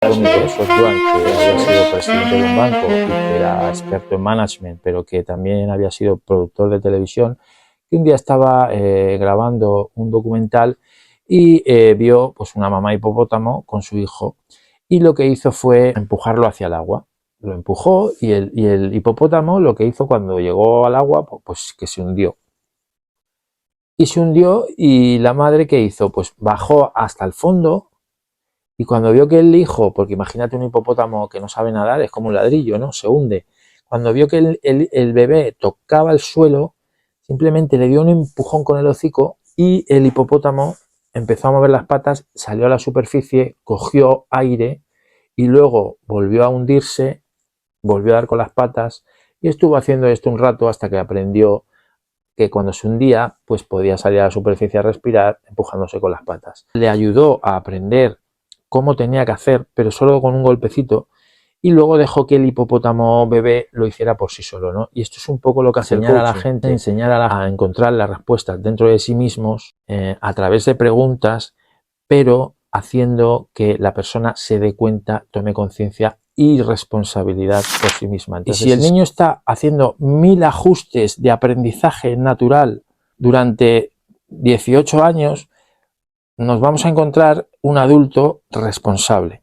cómico de Sosduan, que había sido presidente de un banco y que era experto en management, pero que también había sido productor de televisión, que un día estaba grabando un documental y vio pues una mamá hipopótamo con su hijo, y lo que hizo fue empujarlo hacia el agua. Lo empujó y el hipopótamo lo que hizo cuando llegó al agua, pues que se hundió. Y se hundió, y la madre, ¿qué hizo? Pues bajó hasta el fondo. Y cuando vio que el hijo, porque imagínate un hipopótamo que no sabe nadar, es como un ladrillo, ¿no? Se hunde. Cuando vio que el bebé tocaba el suelo, simplemente le dio un empujón con el hocico y el hipopótamo empezó a mover las patas, salió a la superficie, cogió aire y luego volvió a hundirse, volvió a dar con las patas y estuvo haciendo esto un rato hasta que aprendió que cuando se hundía, pues podía salir a la superficie a respirar empujándose con las patas. Le ayudó a aprender cómo tenía que hacer, pero solo con un golpecito, y luego dejó que el hipopótamo bebé lo hiciera por sí solo, ¿no? Y esto es un poco lo que hace enseñar a la gente, enseñar a encontrar las respuestas dentro de sí mismos a través de preguntas, pero haciendo que la persona se dé cuenta, tome conciencia y responsabilidad por sí misma. Entonces, y si el niño está haciendo 1000 ajustes de aprendizaje natural durante 18 años, nos vamos a encontrar un adulto responsable.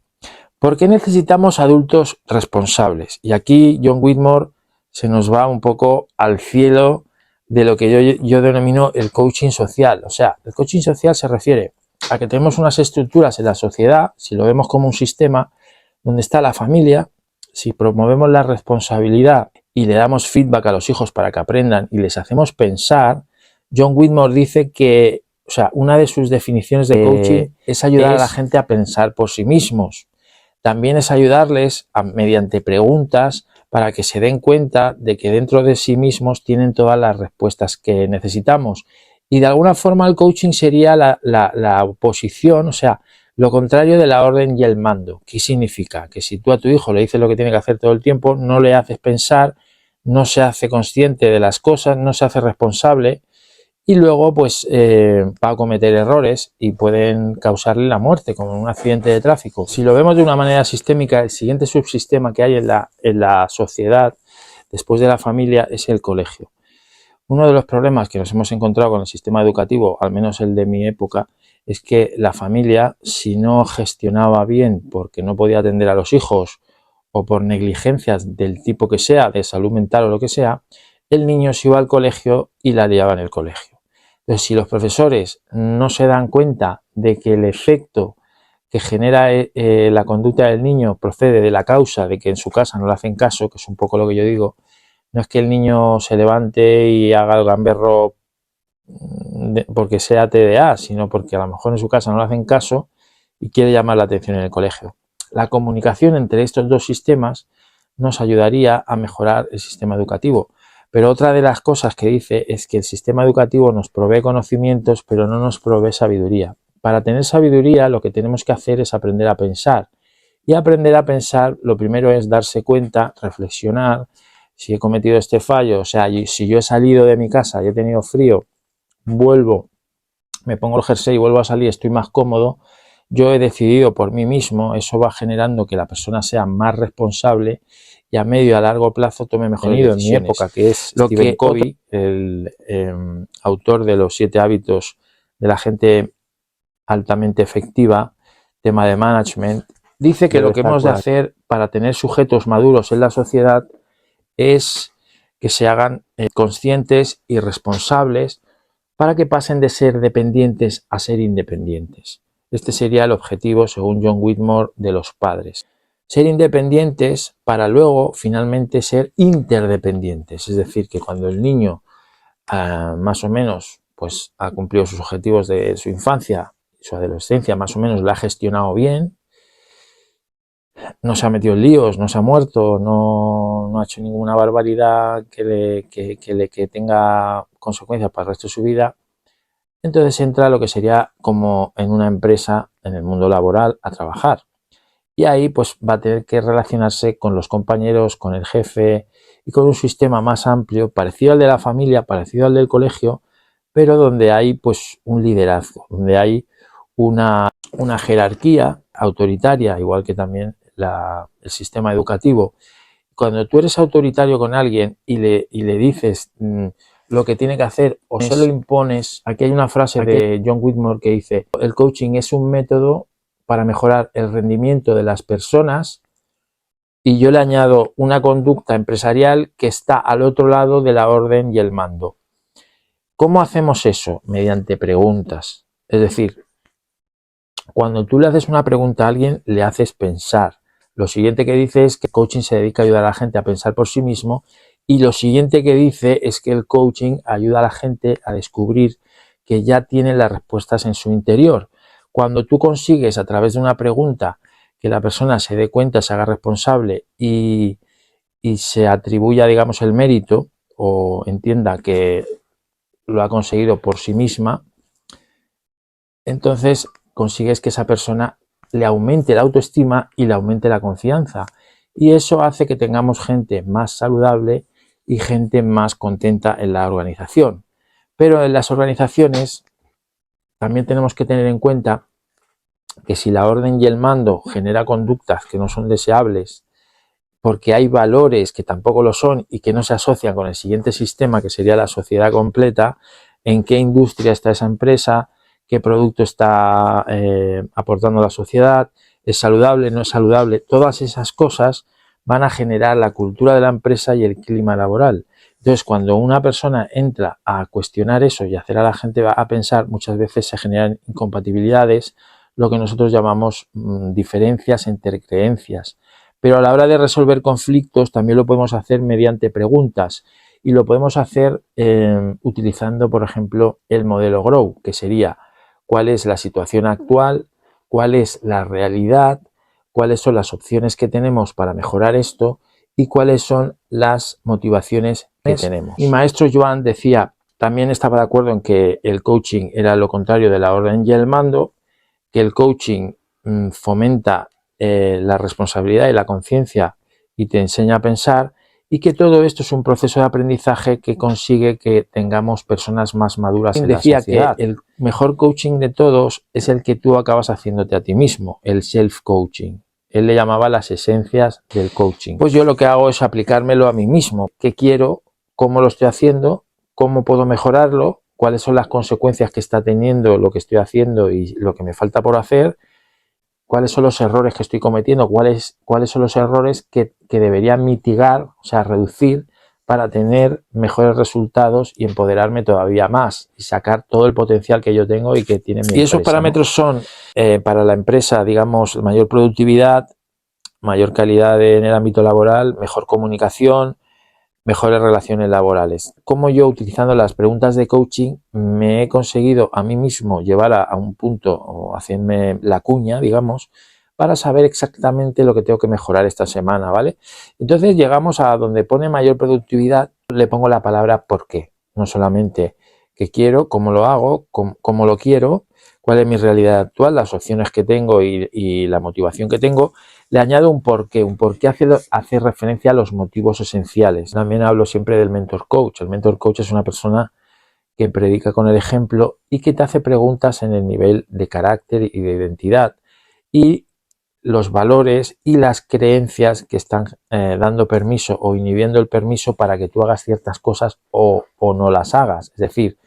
¿Por qué necesitamos adultos responsables? Y aquí John Whitmore se nos va un poco al cielo de lo que yo denomino el coaching social. O sea, el coaching social se refiere a que tenemos unas estructuras en la sociedad, si lo vemos como un sistema, donde está la familia. Si promovemos la responsabilidad y le damos feedback a los hijos para que aprendan y les hacemos pensar, John Whitmore dice que, o sea, una de sus definiciones de coaching es ayudar a la gente a pensar por sí mismos. También es ayudarles mediante preguntas para que se den cuenta de que dentro de sí mismos tienen todas las respuestas que necesitamos. Y de alguna forma el coaching sería la oposición, o sea, lo contrario de la orden y el mando. ¿Qué significa? Que si tú a tu hijo le dices lo que tiene que hacer todo el tiempo, no le haces pensar, no se hace consciente de las cosas, no se hace responsable, y luego pues va a cometer errores y pueden causarle la muerte, como en un accidente de tráfico. Si lo vemos de una manera sistémica, el siguiente subsistema que hay en la sociedad después de la familia es el colegio. Uno de los problemas que nos hemos encontrado con el sistema educativo, al menos el de mi época, es que la familia, si no gestionaba bien porque no podía atender a los hijos o por negligencias del tipo que sea, de salud mental o lo que sea, el niño se iba al colegio y la liaba en el colegio. Entonces, si los profesores no se dan cuenta de que el efecto que genera la conducta del niño procede de la causa de que en su casa no le hacen caso, que es un poco lo que yo digo, no es que el niño se levante y haga el gamberro porque sea TDA, sino porque a lo mejor en su casa no le hacen caso y quiere llamar la atención en el colegio. La comunicación entre estos dos sistemas nos ayudaría a mejorar el sistema educativo. Pero otra de las cosas que dice es que el sistema educativo nos provee conocimientos, pero no nos provee sabiduría. Para tener sabiduría, lo que tenemos que hacer es aprender a pensar. Y aprender a pensar, lo primero es darse cuenta, reflexionar, si he cometido este fallo, o sea, si yo he salido de mi casa y he tenido frío, vuelvo, me pongo el jersey y vuelvo a salir, estoy más cómodo, yo he decidido por mí mismo, eso va generando que la persona sea más responsable y a medio y a largo plazo tome mejores decisiones. En mi época, que es lo Stephen Covey, el autor de los 7 hábitos de la gente altamente efectiva, tema de management, dice que lo que hemos de hacer para tener sujetos maduros en la sociedad es que se hagan conscientes y responsables para que pasen de ser dependientes a ser independientes. Este sería el objetivo, según John Whitmore, de los padres. Ser independientes para luego finalmente ser interdependientes. Es decir, que cuando el niño más o menos pues, ha cumplido sus objetivos de su infancia, su adolescencia, más o menos la ha gestionado bien, no se ha metido en líos, no se ha muerto, no ha hecho ninguna barbaridad que tenga consecuencias para el resto de su vida, entonces entra lo que sería como en una empresa, en el mundo laboral, a trabajar. Y ahí pues va a tener que relacionarse con los compañeros, con el jefe y con un sistema más amplio, parecido al de la familia, parecido al del colegio, pero donde hay pues un liderazgo, donde hay una una jerarquía autoritaria, igual que también el sistema educativo. Cuando tú eres autoritario con alguien y le dices lo que tiene que hacer o se lo impones, aquí hay una frase de John Whitmore que dice: el coaching es un método para mejorar el rendimiento de las personas, y yo le añado una conducta empresarial que está al otro lado de la orden y el mando. ¿Cómo hacemos eso? Mediante preguntas. Es decir, cuando tú le haces una pregunta a alguien, le haces pensar. Lo siguiente que dice es que el coaching se dedica a ayudar a la gente a pensar por sí mismo, y lo siguiente que dice es que el coaching ayuda a la gente a descubrir que ya tienen las respuestas en su interior. Cuando tú consigues a través de una pregunta que la persona se dé cuenta, se haga responsable y se atribuya, digamos, el mérito, o entienda que lo ha conseguido por sí misma, entonces consigues que esa persona le aumente la autoestima y le aumente la confianza. Y eso hace que tengamos gente más saludable y gente más contenta en la organización. Pero en las organizaciones también tenemos que tener en cuenta que si la orden y el mando genera conductas que no son deseables, porque hay valores que tampoco lo son y que no se asocian con el siguiente sistema, que sería la sociedad completa, en qué industria está esa empresa, qué producto está aportando a la sociedad, es saludable, no es saludable, todas esas cosas van a generar la cultura de la empresa y el clima laboral. Entonces, cuando una persona entra a cuestionar eso y hacer a la gente a pensar, muchas veces se generan incompatibilidades, lo que nosotros llamamos diferencias entre creencias. Pero a la hora de resolver conflictos también lo podemos hacer mediante preguntas, y lo podemos hacer utilizando, por ejemplo, el modelo GROW, que sería: ¿cuál es la situación actual? ¿Cuál es la realidad? ¿Cuáles son las opciones que tenemos para mejorar esto? ¿Y cuáles son las motivaciones que tenemos? Mi maestro Joan decía, también estaba de acuerdo en que el coaching era lo contrario de la orden y el mando, que el coaching fomenta la responsabilidad y la conciencia y te enseña a pensar, y que todo esto es un proceso de aprendizaje que consigue que tengamos personas más maduras en la sociedad. Decía que el mejor coaching de todos es el que tú acabas haciéndote a ti mismo, el self-coaching. Él le llamaba las esencias del coaching. Pues yo lo que hago es aplicármelo a mí mismo. ¿Qué quiero? ¿Cómo lo estoy haciendo? ¿Cómo puedo mejorarlo? ¿Cuáles son las consecuencias que está teniendo lo que estoy haciendo y lo que me falta por hacer? ¿Cuáles son los errores que estoy cometiendo? ¿Cuáles son los errores que debería mitigar, o sea, reducir, para tener mejores resultados y empoderarme todavía más y sacar todo el potencial que yo tengo y que tiene mi empresa? Y esos parámetros son, para la empresa, digamos, mayor productividad, mayor calidad en el ámbito laboral, mejor comunicación, mejores relaciones laborales. Como yo, utilizando las preguntas de coaching, me he conseguido a mí mismo llevar a un punto, o hacerme la cuña, digamos, para saber exactamente lo que tengo que mejorar esta semana, ¿vale? Entonces llegamos a donde pone mayor productividad, le pongo la palabra por qué. No solamente qué quiero, cómo lo hago, cómo lo quiero, cuál es mi realidad actual, las opciones que tengo y la motivación que tengo. Le añado un porqué. Un porqué hace referencia a los motivos esenciales. También hablo siempre del mentor coach. El mentor coach es una persona que predica con el ejemplo y que te hace preguntas en el nivel de carácter y de identidad, y los valores y las creencias que están dando permiso o inhibiendo el permiso para que tú hagas ciertas cosas o no las hagas. Es decir,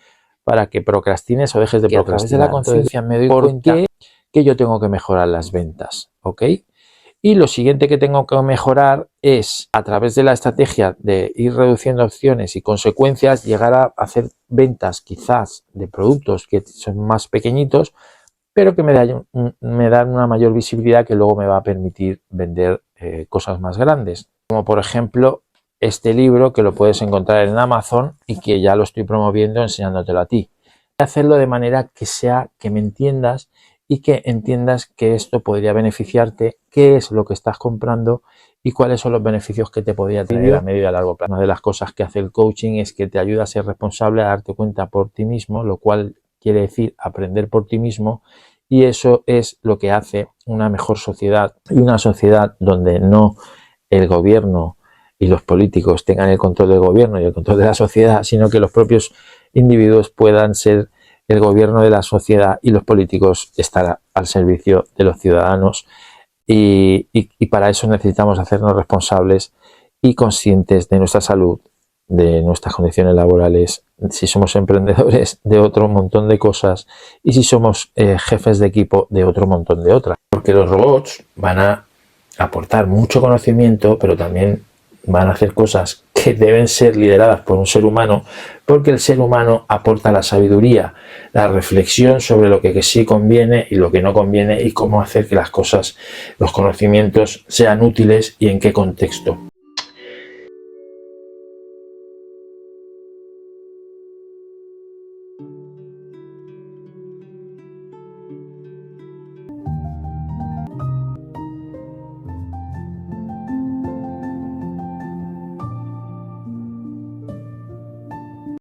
para que procrastines o dejes de procrastinar. A través de la conciencia me doy cuenta que yo tengo que mejorar las ventas, ¿ok? Y lo siguiente que tengo que mejorar es, a través de la estrategia de ir reduciendo opciones y consecuencias, llegar a hacer ventas quizás de productos que son más pequeñitos, pero que me dan una mayor visibilidad, que luego me va a permitir vender cosas más grandes. Como por ejemplo este libro, que lo puedes encontrar en Amazon y que ya lo estoy promoviendo enseñándotelo a ti. Hacerlo de manera que sea que me entiendas y que entiendas que esto podría beneficiarte, qué es lo que estás comprando y cuáles son los beneficios que te podría tener a medio y a largo plazo. Una de las cosas que hace el coaching es que te ayuda a ser responsable, a darte cuenta por ti mismo, lo cual quiere decir aprender por ti mismo, y eso es lo que hace una mejor sociedad, y una sociedad donde no el gobierno y los políticos tengan el control del gobierno y el control de la sociedad, sino que los propios individuos puedan ser el gobierno de la sociedad y los políticos están al servicio de los ciudadanos y para eso necesitamos hacernos responsables y conscientes de nuestra salud, de nuestras condiciones laborales, si somos emprendedores, de otro montón de cosas, y si somos jefes de equipo, de otro montón de otras. Porque los robots van a aportar mucho conocimiento, pero también van a hacer cosas que deben ser lideradas por un ser humano, porque el ser humano aporta la sabiduría, la reflexión sobre lo que sí conviene y lo que no conviene, y cómo hacer que las cosas, los conocimientos sean útiles y en qué contexto.